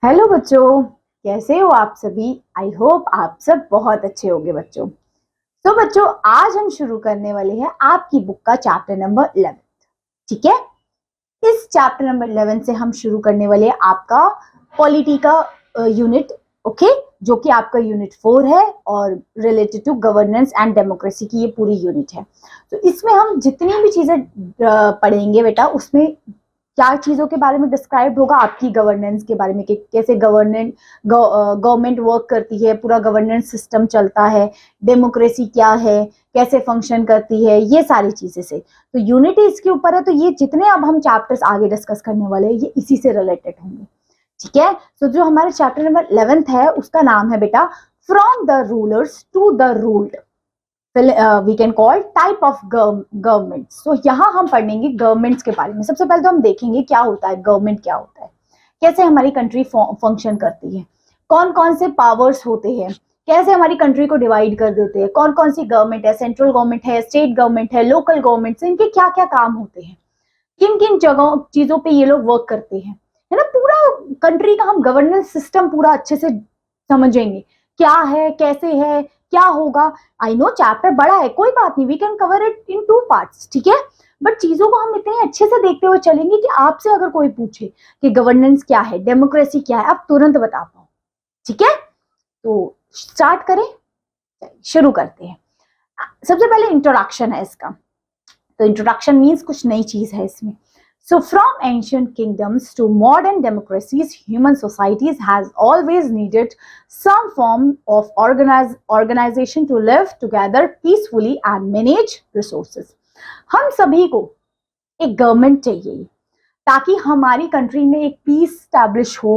Hello बच्चों, कैसे हो आप सभी। आई होप आप सब बहुत अच्छे होंगे बच्चों। तो बच्चों, आज हम शुरू करने वाले हैं आपकी बुक का चैप्टर नंबर 11। ठीक है, इस चैप्टर नंबर 11 से हम शुरू करने वाले हैं आपका पॉलिटी का यूनिट। ओके, जो कि आपका यूनिट 4 है और related to governance and democracy की ये पूरी यूनिट है। तो इसमें हम जितनी भी चीजें पढ़ेंगे बेटा, उसमें क्या चीजों के बारे में डिस्क्राइब होगा, आपकी गवर्नेंस के बारे में कि कैसे गवर्नमेंट वर्क करती है, पूरा गवर्नेंस सिस्टम चलता है, डेमोक्रेसी क्या है, कैसे फंक्शन करती है, ये सारी चीजें से। तो यूनिटी इसके ऊपर है। तो ये जितने अब हम चैप्टर्स आगे डिस्कस करने वाले हैं ये इसी से रिलेटेड होंगे। ठीक है, तो जो हमारे चैप्टर नंबर 11 है उसका नाम है बेटा from the rulers to the ruled, we can call type of government. तो यहाँ हम पढ़ेंगे गवर्नमेंट्स के बारे में। सबसे पहले तो हम देखेंगे क्या होता है गवर्नमेंट, क्या होता है, कैसे हमारी कंट्री फंक्शन करती है, कौन कौन से पावर्स होते हैं, कैसे हमारी कंट्री को डिवाइड कर देते हैं, कौन कौन सी गवर्नमेंट है, सेंट्रल गवर्नमेंट है, स्टेट गवर्नमेंट है, लोकल गवर्नमेंट, इनके क्या क्या काम होते हैं, किन किन जगहों चीजों पे ये लोग वर्क करते हैं, है ना। पूरा कंट्री का हम गवर्नेंस सिस्टम पूरा अच्छे से समझेंगे, क्या है, कैसे है, क्या होगा। आई नो चैप्टर बड़ा है, कोई बात नहीं, we can cover it in 2 parts. ठीक है, बट चीजों को हम इतने अच्छे से देखते हुए चलेंगे कि आपसे अगर कोई पूछे कि गवर्नेंस क्या है, डेमोक्रेसी क्या है, आप तुरंत बता पाओ। ठीक है, तो स्टार्ट करें, शुरू करते हैं। सबसे पहले इंट्रोडक्शन है इसका। तो इंट्रोडक्शन मीन्स कुछ नई चीज है इसमें। So from ancient kingdoms to modern democracies, human societies has always needed some form of organization to live together peacefully and manage resources. हम सभी को एक गवर्नमेंट चाहिए ताकि हमारी कंट्री में एक पीस स्टैब्लिश हो,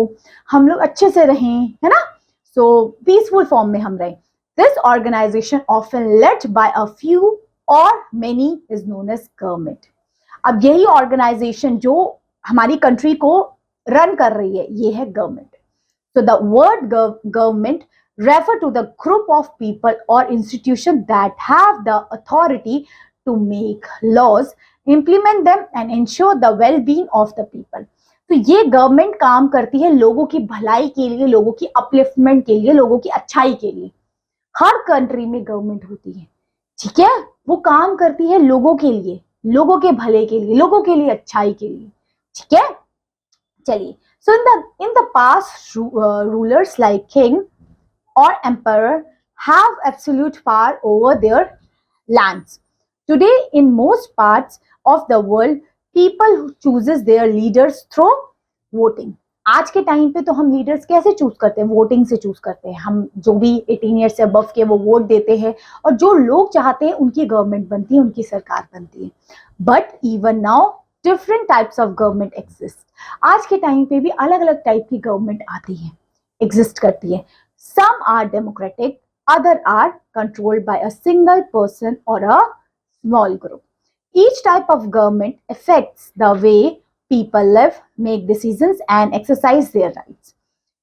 हम लोग अच्छे से रहें, है ना। सो पीसफुल फॉर्म में हम रहें। This organization often led by a few or many is known as government. अब यही ऑर्गेनाइजेशन जो हमारी कंट्री को रन कर रही है ये है government. So the word government refer to the group of people or institution that have the authority to make laws, implement them and ensure the well-being of the people. तो ये government काम करती है लोगों की भलाई के लिए, लोगों की अपलिफ्टमेंट के लिए, लोगों की अच्छाई के लिए। हर कंट्री में गवर्नमेंट होती है, ठीक है, वो काम करती है लोगों के लिए, लोगों के भले के लिए, लोगों के लिए अच्छाई के लिए। ठीक है, चलिए। So in the past, rulers like king or emperor have absolute power over their lands. Today, in most parts of the world, people chooses their leaders through voting. आज के टाइम पे तो हम लीडर्स कैसे चूज करते हैं, voting से choose करते हैं। हम जो भी 18 ईयर से अबव के वो वोट देते हैं और जो लोग चाहते हैं उनकी गवर्नमेंट बनती है, उनकी सरकार बनती है। But even now different types of government exist. आज के टाइम पे भी अलग अलग टाइप की गवर्नमेंट आती है, एग्जिस्ट करती है। Some are democratic, other are controlled by a single person or a small group. Each type of government affects the way people live, make decisions and exercise their rights.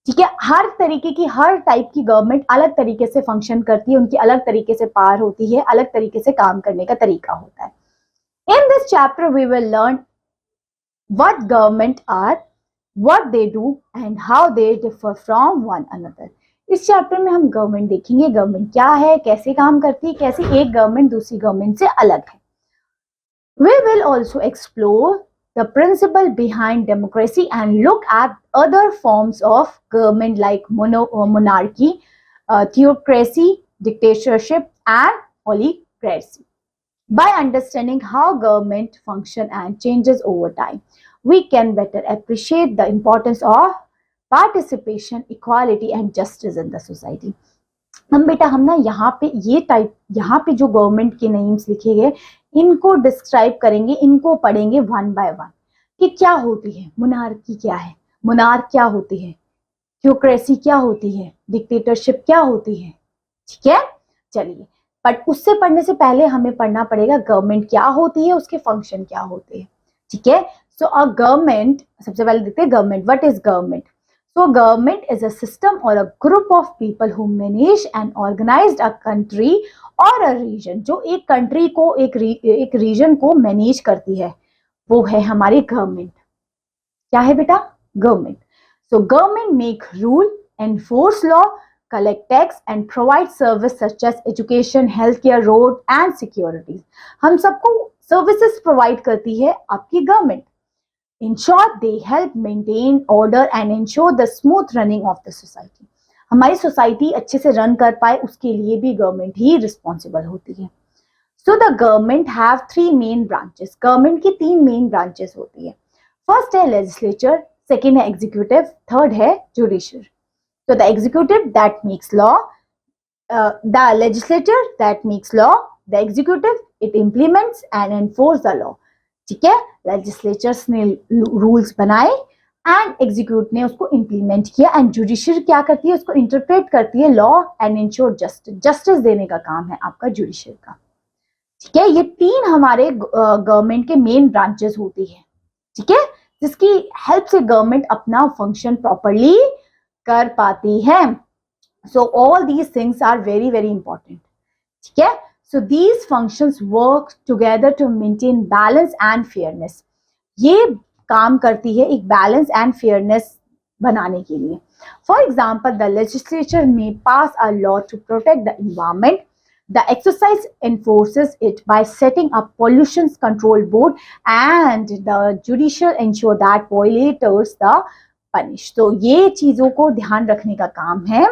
ठीक है, हर तरीके की, हर type की government अलग तरीके से function करती है, उनकी अलग तरीके से पावर होती है, अलग तरीके से काम करने का तरीका होता है। In this chapter we will learn what government are, what they do and how they differ from one another. इस चैप्टर में हम गवर्नमेंट देखेंगे, गवर्नमेंट क्या है, कैसे काम करती है, कैसे एक गवर्नमेंट दूसरी गवर्नमेंट से अलग है। We will also explore the principle behind democracy and look at other forms of government like monarchy, theocracy, dictatorship and oligarchy. By understanding how government function and changes over time, we can better appreciate the importance of participation, equality and justice in the society. हम बेटा हम ना यहाँ पे ये type, यहाँ पे जो गवर्नमेंट के नेम्स लिखे गए इनको डिस्क्राइब करेंगे, इनको पढ़ेंगे वन बाय वन कि क्या होती है मोनार्की, क्या है मोनार्क, क्या होती है थियोक्रेसी, क्या होती है डिक्टेटरशिप, क्या होती है। ठीक है, चलिए। बट उससे पढ़ने से पहले हमें पढ़ना पड़ेगा गवर्नमेंट क्या होती है, उसके फंक्शन क्या होते हैं। ठीक है, सो अ गवर्नमेंट, सबसे पहले देखते हैं government. What is government? So government is a system or a group of people who manage and organize a country or a region. जो एक कंट्री को, एक रीजन को मैनेज करती है वो है हमारी गवर्नमेंट। क्या है बेटा? Government. So government make rule, enforce law, collect tax and provide service such as education, healthcare, road and security. हम सबको services provide करती है आपकी government. In short, they help maintain order and ensure the smooth running of the society. हमारी society अच्छे से run कर पाए उसके लिए भी गवर्नमेंट ही रिस्पॉन्सिबल होती है. So the government have three main branches. Government की तीन main branches होती है. First है legislature, second है executive, third है judiciary. So the executive that makes law, the legislature that makes law, the executive it implements and enforce the law. ठीक है, legislatures ने rules बनाए एंड एग्जीक्यूट ने उसको इम्प्लीमेंट किया एंड जुडिशरी क्या करती है, उसको इंटरप्रेट करती है law and ensure justice. Justice देने का काम है आपका जुडिशरी का. ठीक है, ये तीन हमारे गवर्नमेंट के मेन ब्रांचेस होती है. ठीक है, जिसकी हेल्प से गवर्नमेंट अपना फंक्शन प्रॉपरली कर पाती है. So all these things are very very important. ठीक है, so these functions work together to maintain balance and fairness. ये काम करती है एक बैलेंस एंड फेयरनेस बनाने के लिए. फॉर एग्जाम्पल, द लेजिस्लेचर में pass a law to protect the environment. The exercise enforces it by setting up pollution control board and the judicial ensure that violators the punish. तो ये चीजों को ध्यान रखने का काम है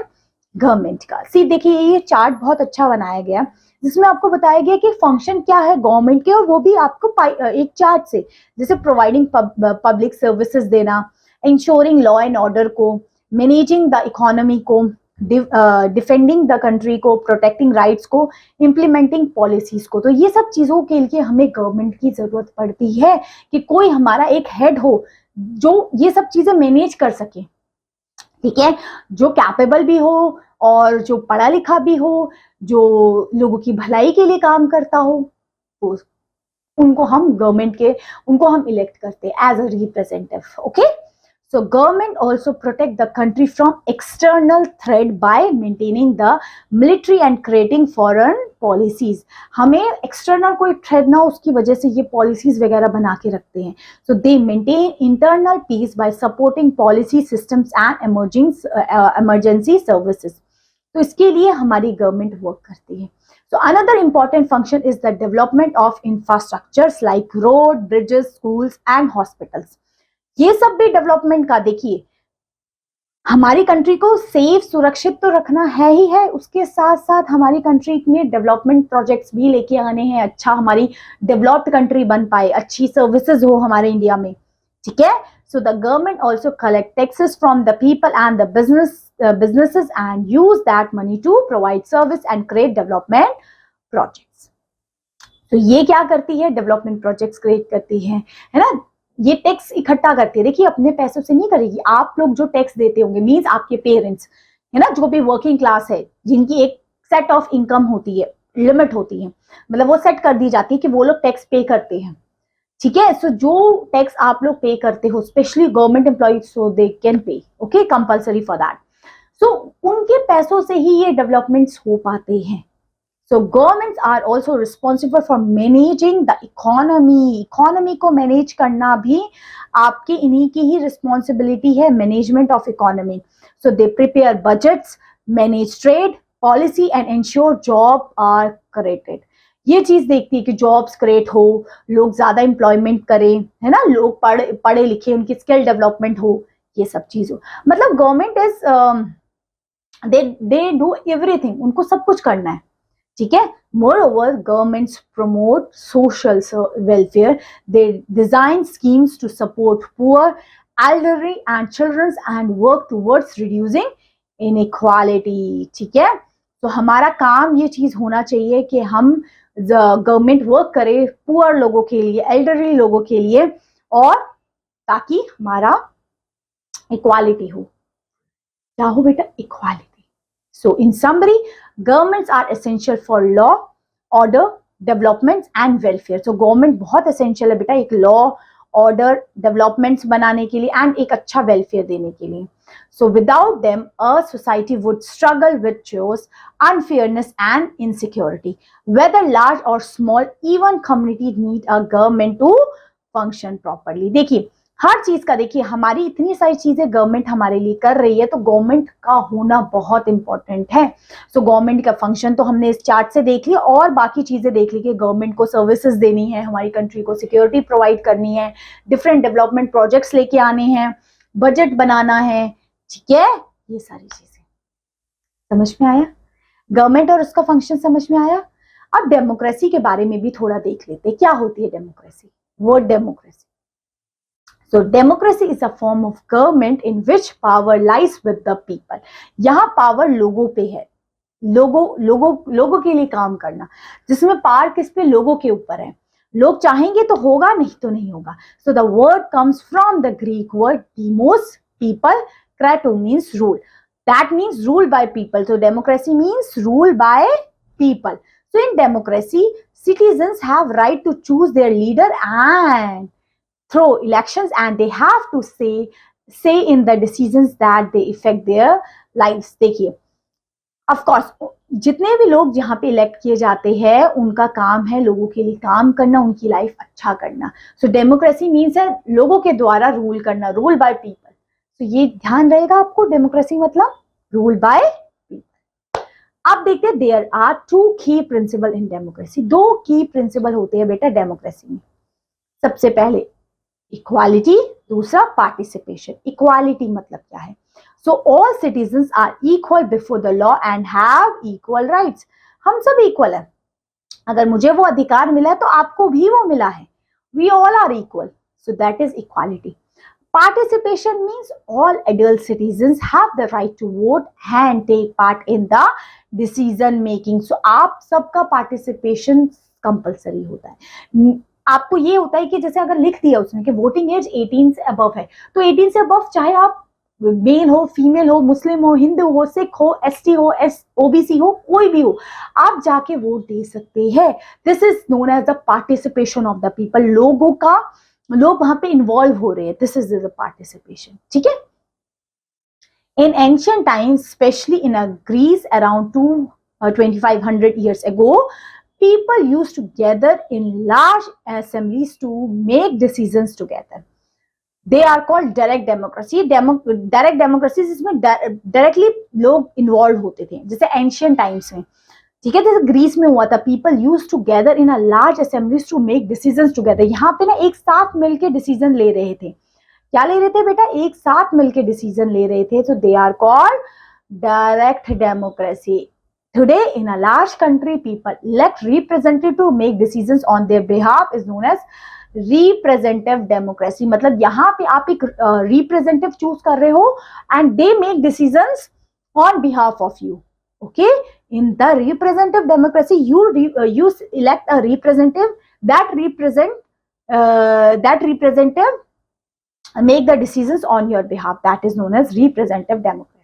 गवर्नमेंट का. सी देखिए, ये चार्ट बहुत अच्छा बनाया गया जिसमें आपको बताया गया कि फंक्शन क्या है गवर्नमेंट के, और वो भी आपको एक चार्ट से, जैसे प्रोवाइडिंग पब्लिक सर्विसेज देना, इंश्योरिंग लॉ एंड ऑर्डर को, मैनेजिंग द इकोनॉमी को, डिफेंडिंग द कंट्री को, प्रोटेक्टिंग राइट्स को, इम्प्लीमेंटिंग पॉलिसीज को. तो ये सब चीजों के लिए हमें गवर्नमेंट की जरूरत पड़ती है कि कोई हमारा एक हेड हो जो ये सब चीजें मैनेज कर सके. ठीक है, जो कैपेबल भी हो और जो पढ़ा लिखा भी हो, जो लोगों की भलाई के लिए काम करता हो, तो उनको हम इलेक्ट करते हैं as a representative. Okay, so government also protect the country from external threat by maintaining the military and creating foreign policies. हमें external कोई threat ना, उसकी वजह से ये policies वगैरह बना के रखते हैं. So they maintain internal peace by supporting policy systems and emergency services. तो इसके लिए हमारी गवर्नमेंट वर्क करती है. So another important function is the development of infrastructures like road, bridges, schools and hospitals. ये सब भी डेवलपमेंट का, देखिए हमारी कंट्री को सेफ सुरक्षित तो रखना है ही है, उसके साथ साथ हमारी कंट्री में डेवलपमेंट प्रोजेक्ट्स भी लेके आने हैं. अच्छा, हमारी डेवलप्ड कंट्री बन पाए, अच्छी सर्विसेज हो हमारे इंडिया में. ठीक है, सो the government also collect taxes from the people and the businesses and use that money to provide service and create development projects. तो ये क्या करती है, डेवलपमेंट प्रोजेक्ट्स क्रिएट करती है ना. ये टैक्स इकट्ठा करती है. देखिए, अपने पैसों से नहीं करेगी. आप लोग जो टैक्स देते होंगे, मीन्स आपके पेरेंट्स है ना, जो भी वर्किंग क्लास है, जिनकी एक सेट ऑफ इनकम होती है, लिमिट होती है, मतलब वो सेट कर दी जाती है कि वो लोग टैक्स पे करते हैं. ठीक है, सो जो टैक्स आप लोग पे करते हो, specially government employees, so they can pay, okay, compulsory for that. So उनके पैसों से ही ये डेवलपमेंट्स हो पाते हैं. So governments are also responsible for managing the economy. Economy को मैनेज करना भी आपकी इन्हीं की ही रिस्पॉन्सिबिलिटी है, management of economy. So they prepare budgets, manage trade, policy and ensure job are created. ये चीज देखती है कि जॉब्स क्रिएट हो, लोग ज्यादा एम्प्लॉयमेंट करें, है ना, लोग पढ़े लिखे, उनकी स्किल डेवलपमेंट हो, ये सब चीज हो. मतलब government is they do everything, उनको सब कुछ करना है. ठीक है, moreover governments promote social welfare. They design schemes to support poor, elderly and children and work towards reducing inequality. ठीक है, तो हमारा काम ये चीज होना चाहिए कि हम गवर्नमेंट वर्क करे पुअर लोगों के लिए, एल्डरली लोगों के लिए, और ताकि हमारा इक्वालिटी हो. क्या हो बेटा, equality. So in summary, governments are essential for law, order, development and welfare. So government बहुत essential है बेटा एक law, order, developments बनाने के लिए and एक अच्छा welfare देने के लिए. So without them, a society would struggle with chaos, unfairness and insecurity. Whether large or small, even community need a government to function properly. देखिए, हर चीज का देखिए, हमारी इतनी सारी चीजें गवर्नमेंट हमारे लिए कर रही है, तो गवर्नमेंट का होना बहुत इंपॉर्टेंट है। सो गवर्नमेंट का फंक्शन तो हमने इस चार्ट से देख लिया, और बाकी चीजें देख ली कि गवर्नमेंट को सर्विसेज देनी है, हमारी कंट्री को सिक्योरिटी प्रोवाइड करनी है, डिफरेंट डेवलपमेंट प्रोजेक्ट्स लेके आने हैं, बजट बनाना है, ठीक है। ये सारी चीजें समझ में आया, गवर्नमेंट और उसका फंक्शन समझ में आया। अब डेमोक्रेसी के बारे में भी थोड़ा देख लेते हैं, क्या होती है democracy. Word democracy, so democracy is a form of government in which power lies with the people। यहाँ पावर लोगों पे है, लोगों के लिए काम करना, जिसमें पावर किस पे, लोगों के ऊपर है। लोग चाहेंगे तो होगा, नहीं तो नहीं होगा। so the word comes from the Greek word demos, people, krato means rule, that means rule by people, so democracy means rule by people। so in democracy citizens have right to choose their leader and through elections, and they have to say in the decisions that they affect their lives। देखिए, of course जितने भी लोग जहाँ पे elect किए जाते हैं, उनका काम है लोगों के लिए काम करना, उनकी लाइफ अच्छा करना। सो डेमोक्रेसी मीन्स है लोगों के द्वारा रूल करना, रूल बाय पीपल। तो ये ध्यान रहेगा आपको, डेमोक्रेसी मतलब रूल बाय पीपल। अब देखते हैं, देयर आर 2 की प्रिंसिपल इन डेमोक्रेसी। 2 की प्रिंसिपल होते हैं बेटा डेमोक्रेसी में। सबसे पहले इक्वालिटी, दूसरा पार्टिसिपेशन। इक्वालिटी मतलब क्या है, so all citizens are equal before the law and have equal rights. हम सब इक्वल है, अगर मुझे वो अधिकार मिला है तो आपको भी वो मिला है, we all are equal, so that is equality. Participation means all adult citizens have the right to vote and take part in the decision making। So आप सबका participation compulsory होता है। आपको ये होता है कि जैसे अगर लिख दिया उसने कि वोटिंग एज 18 से अबव है, तो 18 से अबव चाहे आप मेल हो, फीमेल हो, मुस्लिम हो, हिंदू हो, सिख हो, एसटी हो, ओबीसी हो, कोई भी हो, आप जाके वोट दे सकते हैं। This is known as the participation of the people. लोग वहां पे इन्वॉल्व हो रहे हैं, दिस इज द पार्टिसिपेशन, ठीक है। In ancient times, specially in Greece around 2500 years ago, people used to gather in large assemblies to make decisions together। They are called direct democracy। Direct democracy जिसमें directly लोग involve होते थे, जैसे ancient times में, ठीक है, जैसे Greece में हुआ था। People use to gather in a large assemblies to make decisions together. यहाँ पे ना एक साथ मिलके डिसीजन ले रहे थे। क्या ले रहे थे बेटा, एक साथ मिलके डिसीजन ले रहे थे, तो they are called direct democracy. Today, in a large country, people elect representative to make decisions on their behalf is known as representative democracy। मतलब यहाँ पे आप एक representative चूज कर रहे हो and they make decisions on behalf of you। Okay, in the representative democracy, you elect a representative, that representative make the decisions on your behalf, that is known as representative democracy।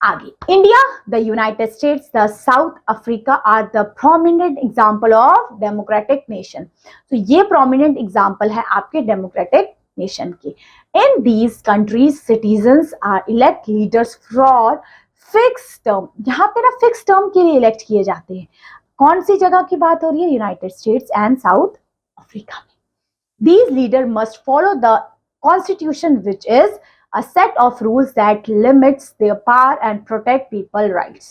आगे, India, the United States, the South Africa are the prominent example of democratic nation. तो ये prominent example है आपके democratic nation के। In these countries citizens are elect leaders for fix term. यहाँ पे ना fix term के लिए इलेक्ट किए जाते हैं। कौन सी जगह की बात हो रही है, united states and south Africa में। These leader must follow the constitution which is a set of rules that limits their power and protect people rights।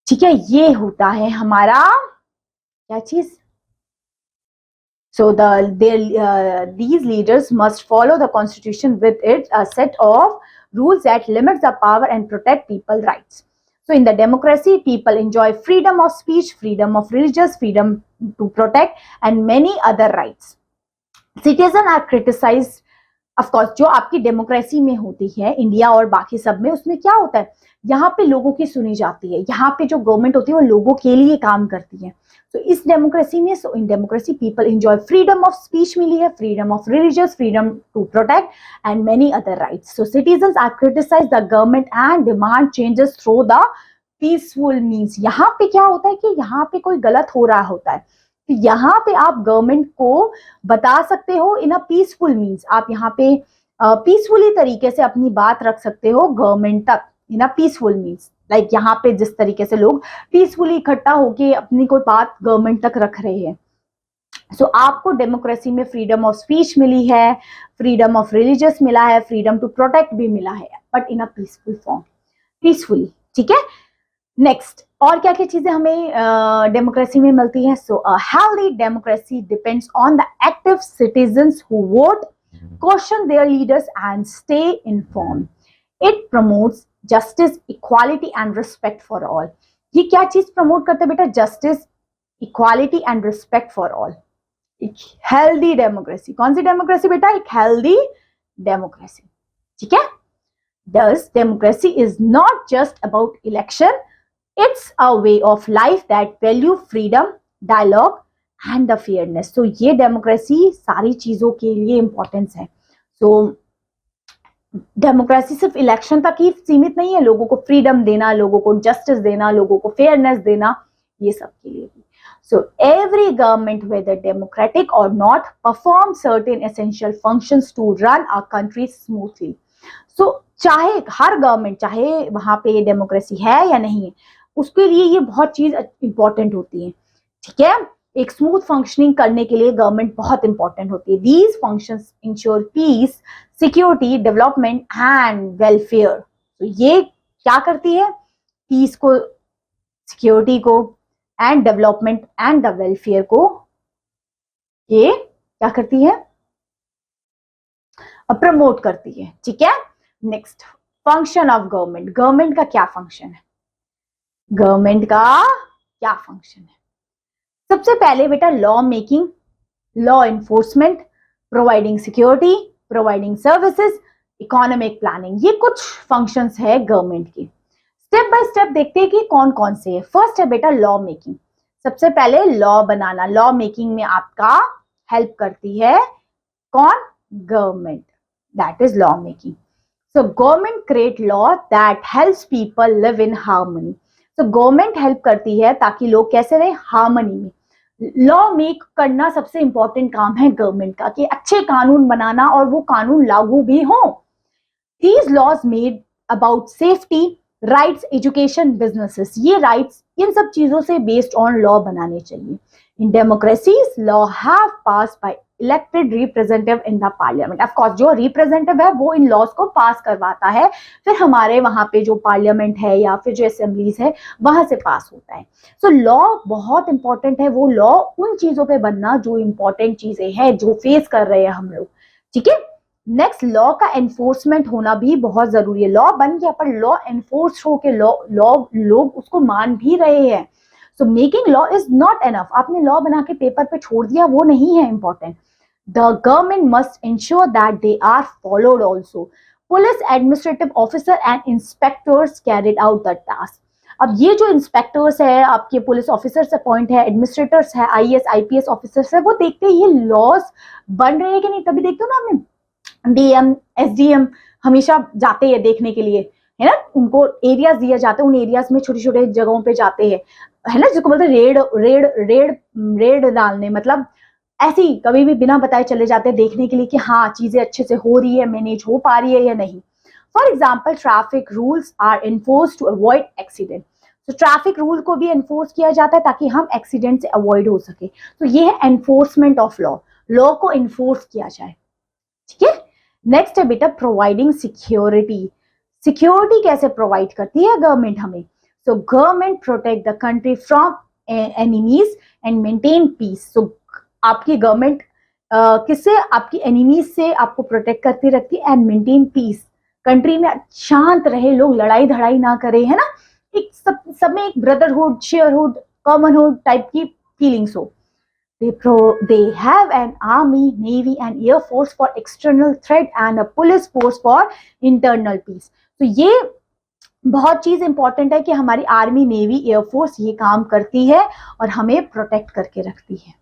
ठीक है, ये होता है हमारा क्या चीज। So these leaders must follow the constitution with its a set of rules that limits the power and protect people rights। So in the democracy, people enjoy freedom of speech, freedom of religious, freedom to protect and many other rights। Citizens are criticized। Of course जो आपकी democracy में होती है India और बाकी सब में, उसमें क्या होता है, यहाँ पे लोगों की सुनी जाती है, यहाँ पे जो गवर्नमेंट होती है वो लोगों के लिए काम करती है। तो इस डेमोक्रेसी में, so in democracy people enjoy freedom of speech मिली है, freedom of religious, freedom to protect and many other rights. So citizens are criticise the government and demand changes through the peaceful means. यहाँ पे क्या होता है कि यहाँ पे कोई गलत हो रहा होता है, तो यहाँ पे आप गवर्नमेंट को बता सकते हो इन अ पीसफुल मीन्स। आप यहाँ पे पीसफुली तरीके से अपनी बात रख सकते हो गवर्नमेंट तक इन अ पीसफुल मीन्स। लाइक यहाँ पे जिस तरीके से लोग पीसफुली इकट्ठा होके अपनी कोई बात गवर्नमेंट तक रख रहे हैं, सो आपको डेमोक्रेसी में फ्रीडम ऑफ स्पीच मिली है, फ्रीडम ऑफ रिलीजियस मिला है, फ्रीडम टू प्रोटेक्ट भी मिला है, but in a peaceful form, peacefully, ठीक है। नेक्स्ट, और क्या क्या चीजें हमें डेमोक्रेसी में मिलती है? So a healthy democracy depends on the active citizens who vote, question their leaders and stay informed. It promotes justice, equality and respect for all. ये क्या चीज प्रमोट करते हैं बेटा? Justice, equality and respect for all. एक healthy democracy, कौन सी democracy बेटा? एक हेल्दी डेमोक्रेसी, ठीक है। Thus, democracy is not just about election, it's a way of life that value freedom, dialogue and the fairness. So ये democracy सारी चीजों के लिए इंपॉर्टेंस है। So डेमोक्रेसी सिर्फ इलेक्शन तक ही सीमित नहीं है, लोगों को फ्रीडम देना, लोगों को जस्टिस देना, लोगों को फेयरनेस देना, ये सब के लिए भी। So every government, whether democratic or not, perform certain essential functions to run our country smoothly. So चाहे हर गवर्नमेंट, चाहे वहां पे डेमोक्रेसी है या नहीं है, उसके लिए ये बहुत चीज इंपॉर्टेंट होती है, ठीक है। एक स्मूथ फंक्शनिंग करने के लिए गवर्नमेंट बहुत इंपॉर्टेंट होती है। These functions ensure peace, security, development and welfare. तो ये क्या करती है? पीस को, सिक्योरिटी को and development and the welfare को ये क्या करती है? प्रमोट करती है, ठीक है। Next, function of government. Government का क्या फंक्शन है? गवर्नमेंट का क्या फंक्शन है? सबसे पहले बेटा law making, law enforcement, providing security, providing services, economic planning, ये कुछ फंक्शंस है गवर्नमेंट की। स्टेप बाय स्टेप देखते हैं कि कौन कौन से है। फर्स्ट है बेटा लॉ मेकिंग। सबसे पहले लॉ बनाना, लॉ मेकिंग में आपका हेल्प करती है कौन? Government, that is law making. So government create law that helps people live in harmony. So government help करती है ताकि लोग कैसे रहे? हार्मनी में। लॉ मेक करना सबसे इंपॉर्टेंट काम है गवर्नमेंट का, कि अच्छे कानून बनाना और वो कानून लागू भी हो। These laws made about safety, rights, education, businesses, ये राइट्स, इन सब चीजों से बेस्ड ऑन लॉ बनाने चाहिए। In democracies law have pass by elected representative in the parliament. Of course जो रिप्रेजेंटेटिव है वो इन लॉज को पास करवाता है, फिर हमारे वहां पे जो पार्लियामेंट है या फिर जो असेंबलीज है वहां से पास होता है। सो लॉ बहुत इंपॉर्टेंट है। वो लॉ उन चीजों पे बनना जो इंपॉर्टेंट चीजें हैं जो फेस कर रहे हैं हम लोग, ठीक है। नेक्स्ट, लॉ का एनफोर्समेंट होना भी बहुत जरूरी है। लॉ बन गया पर लॉ एनफोर्स हो के लॉ लोग उसको मान भी रहे हैं। So making law is not enough. आपने लॉ बना के पेपर पे छोड़ दिया, वो नहीं है important. The government must ensure that they are followed also. Police, administrative officer and inspectors carried out the task. अब ये जो इंस्पेक्टर्स है, आपके पुलिस ऑफिसर्स अपॉइंट है, एडमिनिस्ट्रेटर्स है, आईएएस आईपीएस ऑफिसर्स है, वो देखते हैं ये लॉज बन रहे हैं कि नहीं। तभी देखते हो ना आपने डीएम, एसडीएम हमेशा जाते हैं देखने के लिए, है ना। उनको एरियाज दिया जाता है, उन एरियाज में छोटी छोटे जगहों पे जाते हैं, है ना, जिसको बोलते हैं रेड रेड रेड रेड डालने। मतलब ऐसे ही कभी भी बिना बताए चले जाते हैं देखने के लिए कि हाँ चीजें अच्छे से हो रही है, मैनेज हो पा रही है या नहीं। For example, traffic rules are enforce to avoid accident. तो ट्रैफिक रूल को भी एनफोर्स किया जाता है ताकि हम एक्सीडेंट से अवॉइड हो सके। तो ये है एनफोर्समेंट ऑफ लॉ, लॉ को एनफोर्स किया जाए, ठीक है। नेक्स्ट है बेटा प्रोवाइडिंग सिक्योरिटी। सिक्योरिटी कैसे प्रोवाइड करती है गवर्नमेंट हमें? So government protect the country from enemies and maintain peace. So आपकी गवर्नमेंट किससे? आपकी एनिमीज से आपको प्रोटेक्ट करती रखती है एंड मेंटेन पीस। कंट्री में शांत रहे, लोग लड़ाई धड़ाई ना करे, है ना, एक सब में एक ब्रदरहुड, शेयरहुड, कॉमनहुड टाइप की फीलिंग्स हो। They have an army, navy and air force for external threat and a police force for internal peace. तो ये बहुत चीज इंपॉर्टेंट है कि हमारी आर्मी, नेवी, एयरफोर्स ये काम करती है और हमें प्रोटेक्ट करके रखती है।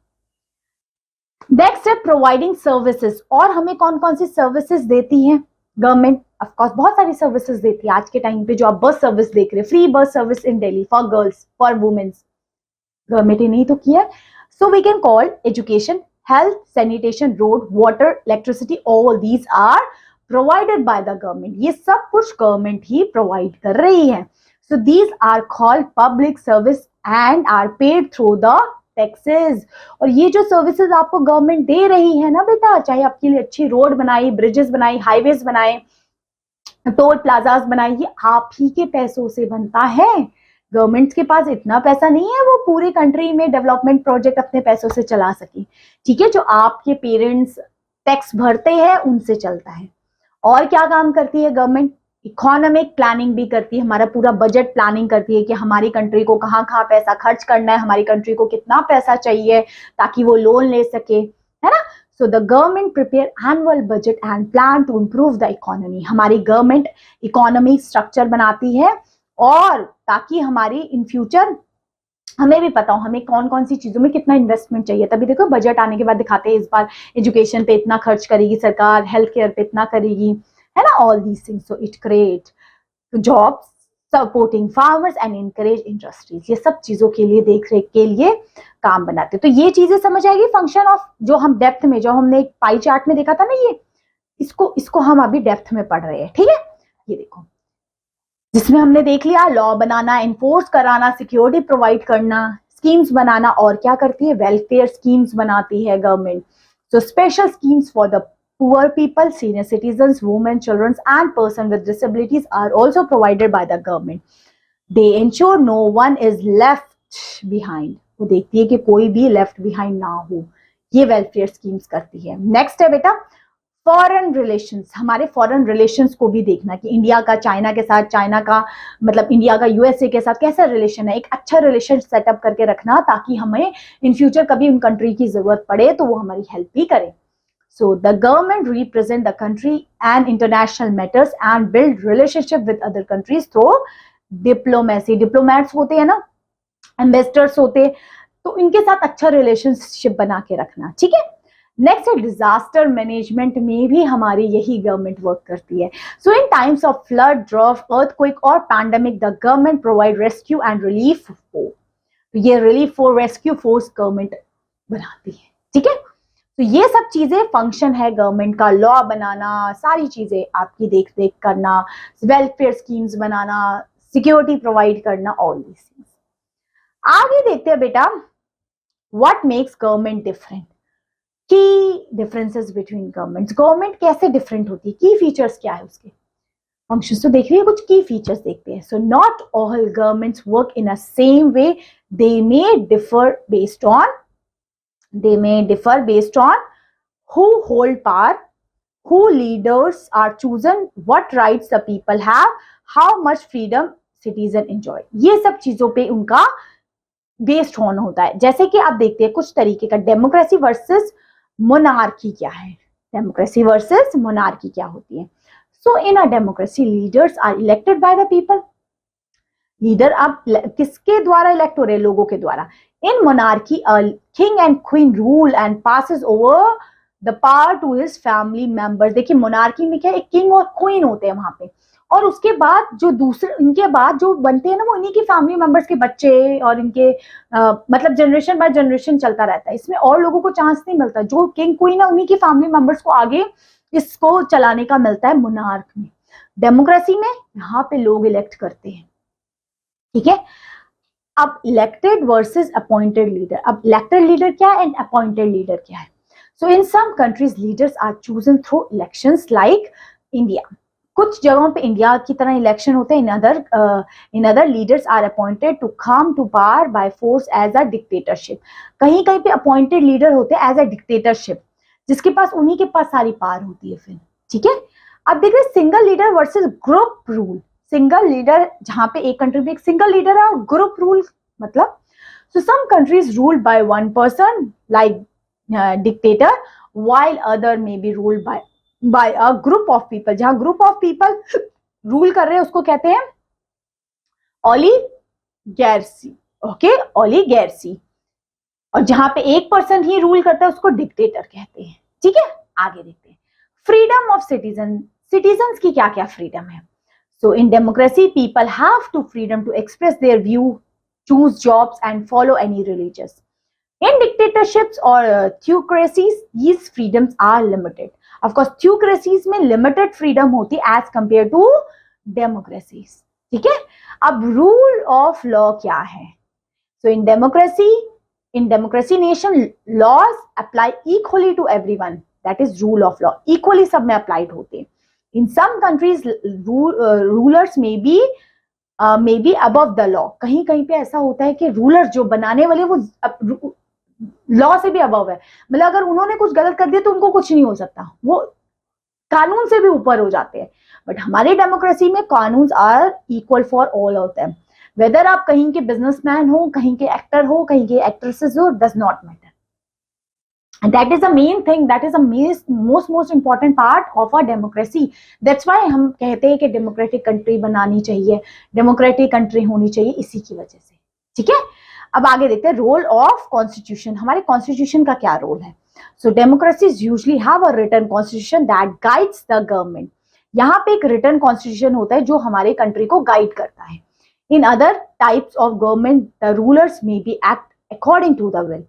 नेक्स्ट है प्रोवाइडिंग सर्विसेज। और हमें कौन कौन सी सर्विसेज देती है गवर्नमेंट? ऑफ कोर्स बहुत सारी सर्विसेज देती है। आज के टाइम पे जो आप बस सर्विस देख रहे हैं, free bus service in Delhi for girls, for womens, government ही नहीं तो किया है। So we can call education, health, sanitation, road, water, electricity, all these are provided by the government. ये सब कुछ गवर्नमेंट ही प्रोवाइड कर रही है। So these are called public service and are paid through the taxes. और ये जो services आपको गवर्नमेंट दे रही है ना बेटा, चाहे आपके लिए अच्छी रोड बनाई, ब्रिजेस बनाई, हाईवेज बनाए, टोल प्लाजाज बनाए, ये आप ही के पैसों से बनता है। गवर्नमेंट के पास इतना पैसा नहीं है वो पूरी कंट्री में डेवलपमेंट प्रोजेक्ट अपने पैसों से चला सके। ठीक है, जो आपके पेरेंट्स टैक्स भरते हैं उनसे चलता है। और क्या काम करती है गवर्नमेंट? इकोनॉमिक प्लानिंग भी करती है, हमारा पूरा बजट प्लानिंग करती है कि हमारी कंट्री को कहाँ कहाँ पैसा खर्च करना है, हमारी कंट्री को कितना पैसा चाहिए ताकि वो लोन ले सके, है ना। So the government prepare annual budget and plan to improve the economy. हमारी गवर्नमेंट इकोनॉमी स्ट्रक्चर बनाती है और ताकि हमारी इन फ्यूचर हमें भी पता हो हमें कौन कौन सी चीजों में कितना इन्वेस्टमेंट चाहिए। तभी देखो बजट आने के बाद दिखाते हैं इस बार एजुकेशन पे इतना खर्च करेगी सरकार, हेल्थ केयर पे इतना करेगी, है ना, all these things. So it create jobs, supporting farmers and encourage industries. ये सब चीजों के लिए, देख रेख के लिए काम बनाते। तो ये चीजें समझ आएगी फंक्शन ऑफ, जो हम डेप्थ में, जो हमने एक पाई चार्ट में देखा था ना, ये इसको हम अभी डेप्थ में पढ़ रहे हैं। ठीक है, ये देखो जिसमें हमने देख लिया लॉ बनाना, इन्फोर्स कराना, सिक्योरिटी प्रोवाइड करना, स्कीम्स बनाना, और क्या करती है, वेलफेयर स्कीम्स बनाती है government. So special schemes for the poor people, senior citizens, women, childrens and person with disabilities are also provided by the government. They ensure no one is left behind. वो देखती है कि कोई भी left behind ना हो, ये welfare schemes करती है। नेक्स्ट है बेटा फॉरेन रिलेशंस। हमारे फॉरेन रिलेशंस को भी देखना कि इंडिया का चाइना के साथ, चाइना का मतलब इंडिया का यूएसए के साथ कैसा रिलेशन है, एक अच्छा रिलेशन सेटअप करके रखना ताकि हमें इन फ्यूचर कभी उन कंट्री की जरूरत पड़े तो वो हमारी हेल्प भी करें। सो the government represent the country and international matters and build relationship with other countries through diplomacy. Diplomats होते हैं ना, एम्बेसडर्स होते, तो इनके साथ अच्छा रिलेशनशिप बना के रखना। ठीक है, नेक्स्ट है डिजास्टर मैनेजमेंट में भी हमारी यही गवर्नमेंट वर्क करती है। So in times of flood, drought, earthquake और pandemic the government provide rescue and relief force. तो ये relief force, rescue force government बनाती है। ठीक है, तो ये सब चीजें फंक्शन है गवर्नमेंट का, लॉ बनाना, सारी चीजें आपकी देख रेख करना, वेलफेयर स्कीम्स बनाना, सिक्योरिटी प्रोवाइड करना, ऑल दीज थिंग्स। आगे देखते हैं बेटा व्हाट मेक्स गवर्नमेंट डिफरेंट। की डिफरेंसेस बिटवीन गवर्नमेंट्स। गवर्नमेंट कैसे डिफरेंट होती है, की फीचर्स क्या है उसके, फंक्शंस तो देख रही है, कुछ की फीचर्स देखते हैं। So not all governments work in a same way, they may differ based on who hold power, who leaders are chosen, what rights the people have, how much freedom citizen enjoy। ये सब चीजों पे उनका based on होता है। जैसे कि आप देखते हैं कुछ तरीके का, डेमोक्रेसी वर्सेस मोनार्की क्या है, डेमोक्रेसी वर्सेस मोनार्की क्या होती है। So in a democracy leaders are elected by the people. Leader अब किसके द्वारा इलेक्ट हो रहे हैं, लोगों के द्वारा। In monarchy king and queen rule and passes over the power to his family members. देखिए मोनार्की में क्या, एक किंग और क्वीन होते हैं वहां पे, और उसके बाद जो दूसरे इनके बाद जो बनते हैं ना, वो इन्हीं की फैमिली मेंबर्स के बच्चे और इनके मतलब जनरेशन बाय जनरेशन चलता रहता है। इसमें और लोगों को चांस नहीं मिलता, जो किंग क्वीन है उन्हीं की फैमिली मेंबर्स को आगे इसको चलाने का मिलता है मोनार्क में। डेमोक्रेसी में यहाँ पे लोग इलेक्ट करते हैं। ठीक है, अब इलेक्टेड वर्सेस अपॉइंटेड लीडर। अब इलेक्टेड लीडर क्या है एंड अपॉइंटेड लीडर क्या है। So in some countries leaders are chosen through elections like India. कुछ जगहों पे इंडिया की तरह इलेक्शन होते हैं। In other leaders are appointed to come to power by force as a dictatorship. कहीं कहीं पे अपॉइंटेड लीडर होते हैं एज अ डिक्टेटरशिप, जिसके पास उन्हीं के पास सारी पावर होती है फिर। ठीक है, अब देख रहे single leader versus group rule. Single leader, जहां पे एक कंट्री में एक सिंगल लीडर है, और ग्रुप रूल मतलब so some countries ruled by one person like dictator, while other may be ruled by a group of people। जहां group of people rule कर रहे हैं उसको कहते हैं ओलिगैर्सी। ओके, ओलिगैर्सी। और जहां पे एक पर्सन ही रूल करता है उसको डिक्टेटर कहते हैं। ठीक है, आगे देखते हैं फ्रीडम ऑफ सिटीजन। सिटीजन्स की क्या क्या फ्रीडम है। So in democracy people have to freedom to express their view, choose jobs and follow any religious. In dictatorships or theocracies, these freedoms are limited. Of course, theocracies में limited freedom होती है as compared to democracies. ठीक है, अब rule of law क्या है। So in democracy, in democracy nation laws apply equally to everyone, that is rule of law, equally सब में applied होते हैं. In some countries rulers may be above the law. कहीं कहीं पे ऐसा होता है कि रूलर जो बनाने वाले वो लॉ से भी अबव है, मतलब अगर उन्होंने कुछ गलत कर दिया तो उनको कुछ नहीं हो सकता, वो कानून से भी ऊपर हो जाते हैं. बट हमारी डेमोक्रेसी में कानून are equal for all of them. Whether आप कहीं के बिजनेसमैन हो, कहीं के एक्टर हो, कहीं के एक्ट्रेसेस हो, does not matter. And that is the main thing, that is the most important part of our democracy. That's why हम कहते हैं कि डेमोक्रेटिक कंट्री बनानी चाहिए, डेमोक्रेटिक कंट्री होनी चाहिए, इसी की वजह से. ठीक है, अब आगे देखते हैं रोल ऑफ कॉन्स्टिट्यूशन. हमारे कॉन्स्टिट्यूशन का क्या रोल है? So democracies usually have a written constitution that guides the government. यहाँ पे एक रिटन कॉन्स्टिट्यूशन होता है जो हमारे कंट्री को गाइड करता है. In other types of government the rulers may be act according to the will.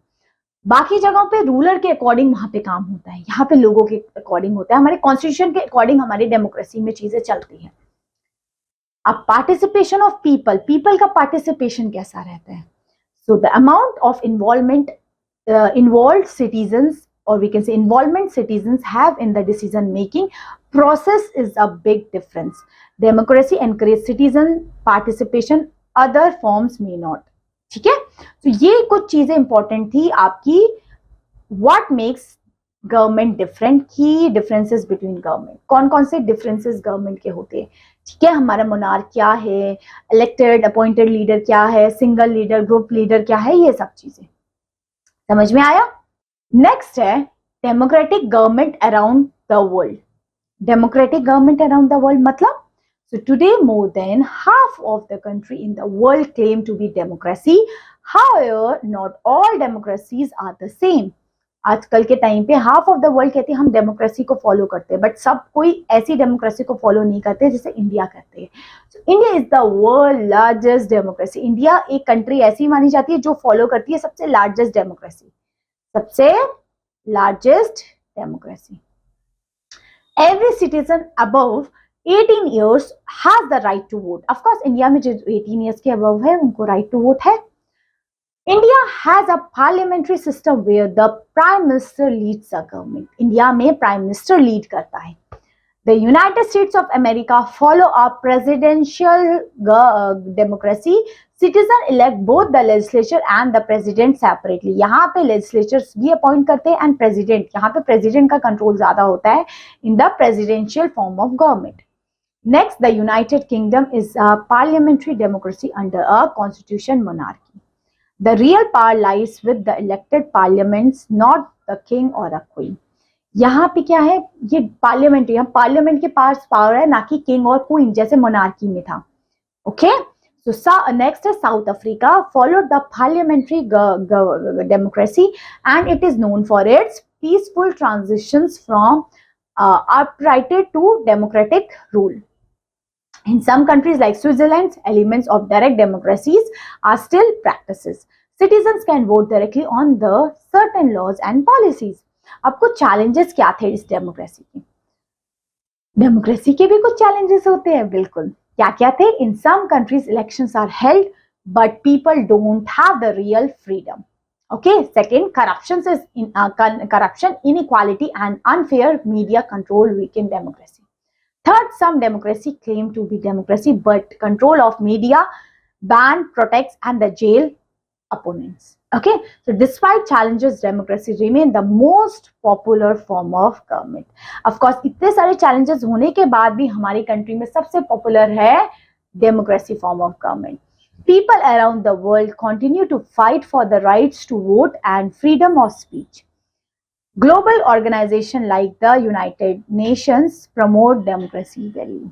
बाकी जगहों पे रूलर के अकॉर्डिंग वहां पे काम होता है, यहाँ पे लोगों के अकॉर्डिंग होता है. हमारे कॉन्स्टिट्यूशन के अकॉर्डिंग हमारी डेमोक्रेसी में चीजें चलती हैं. अब पार्टिसिपेशन ऑफ पीपल का पार्टिसिपेशन कैसा रहता है? So the amount of involvement involved citizens, or we can say involvement citizens have in the decision making process is a big difference. Democracy encourages citizen participation, other forms may not. ठीक है, तो ये कुछ चीजें important थी आपकी. What makes government different, की differences between government, कौन कौन से डिफरेंसेस गवर्नमेंट के होते हैं. ठीक है, हमारा मोनार्क क्या है, इलेक्टेड अपॉइंटेड लीडर क्या है, सिंगल लीडर, ग्रुप लीडर क्या है, ये सब चीजें समझ में आया. नेक्स्ट है democratic government around the world. Democratic government around the world मतलब, so today more than half of the country in the world claim to be democracy. However, not all democracies are the same. आजकल के time पे half of the world कहते हैं हम democracy को follow करते हैं, बट सब कोई ऐसी डेमोक्रेसी को फॉलो नहीं करते जैसे इंडिया करते हैं. India is the world largest democracy. India एक कंट्री ऐसी मानी जाती है जो फॉलो करती है सबसे लार्जेस्ट डेमोक्रेसी, सबसे largest democracy. Every citizen above 18 years has the right to vote. Of course, India में जो 18 years के above है उनको right to vote है. India has a parliamentary system where the prime minister leads the government. India में prime minister lead करता है. The United States of America follow a presidential democracy. Citizens elect both the legislature and the president separately. यहाँ पे legislatures भी appoint करते हैं and president. यहाँ पे president का control ज़्यादा होता है in the presidential form of government. Next, the United Kingdom is a parliamentary democracy under a constitution monarchy. The real power lies with the elected parliaments, not the king or a queen. यहाँ पे क्या है, ये parliament, यहाँ parliament के पास power है, ना कि किंग और क्वीन जैसे मोनार्की में था. ओके, सो नेक्स्ट है south Africa. Followed the parliamentary democracy and it is known for its peaceful transitions from uprighted to democratic rule. In some countries like Switzerland, elements of direct democracies are still practices. Citizens can vote directly on the certain laws and policies. अब कुछ challenges क्या थे इस democracy के? Democracy के भी कुछ challenges होते हैं, बिल्कुल. क्या क्या थे? In some countries elections are held, but people don't have the real freedom. Okay. Second, corruption, inequality, and unfair media control weaken democracy. Third, some democracy claim to be democracy, but control of media, ban, protects, and the jail opponents. Okay, so despite challenges, democracy remain the most popular form of government. Of course, इतने सारे challenges होने के बाद भी हमारी country में सबसे popular है democracy form of government. People around the world continue to fight for the rights to vote and freedom of speech. Global organizations like the United Nations promote democracy value.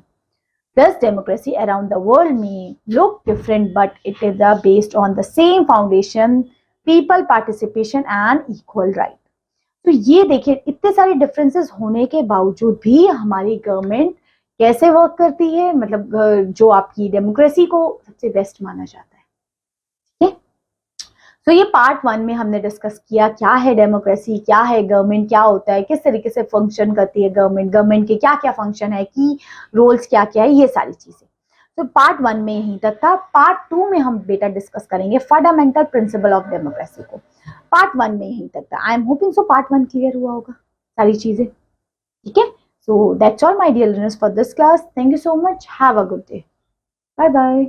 Thus, democracy around the world may look different, but it is based on the same foundation: people participation and equal right. तो ये देखिए, इतने सारे differences होने के बावजूद भी हमारी गवर्नमेंट कैसे वर्क करती है, मतलब जो आपकी डेमोक्रेसी को सबसे बेस्ट माना जाता है. ठीक है, तो ये पार्ट 1 में हमने डिस्कस किया क्या है डेमोक्रेसी, क्या है गवर्नमेंट, क्या होता है, किस तरीके से फंक्शन करती है गवर्नमेंट, गवर्नमेंट के क्या क्या फंक्शन है, की रोल्स क्या क्या है, ये सारी चीजें. तो पार्ट 1 में यहीं तक था। पार्ट 2 में हम बेटा डिस्कस करेंगे फंडामेंटल प्रिंसिपल ऑफ डेमोक्रेसी को। पार्ट 1 में यहीं तक था। I am hoping so part 1 clear हुआ होगा सारी चीजें, ठीक है। So that's all my dear learners for this class. Thank you so much, have a good day, bye bye.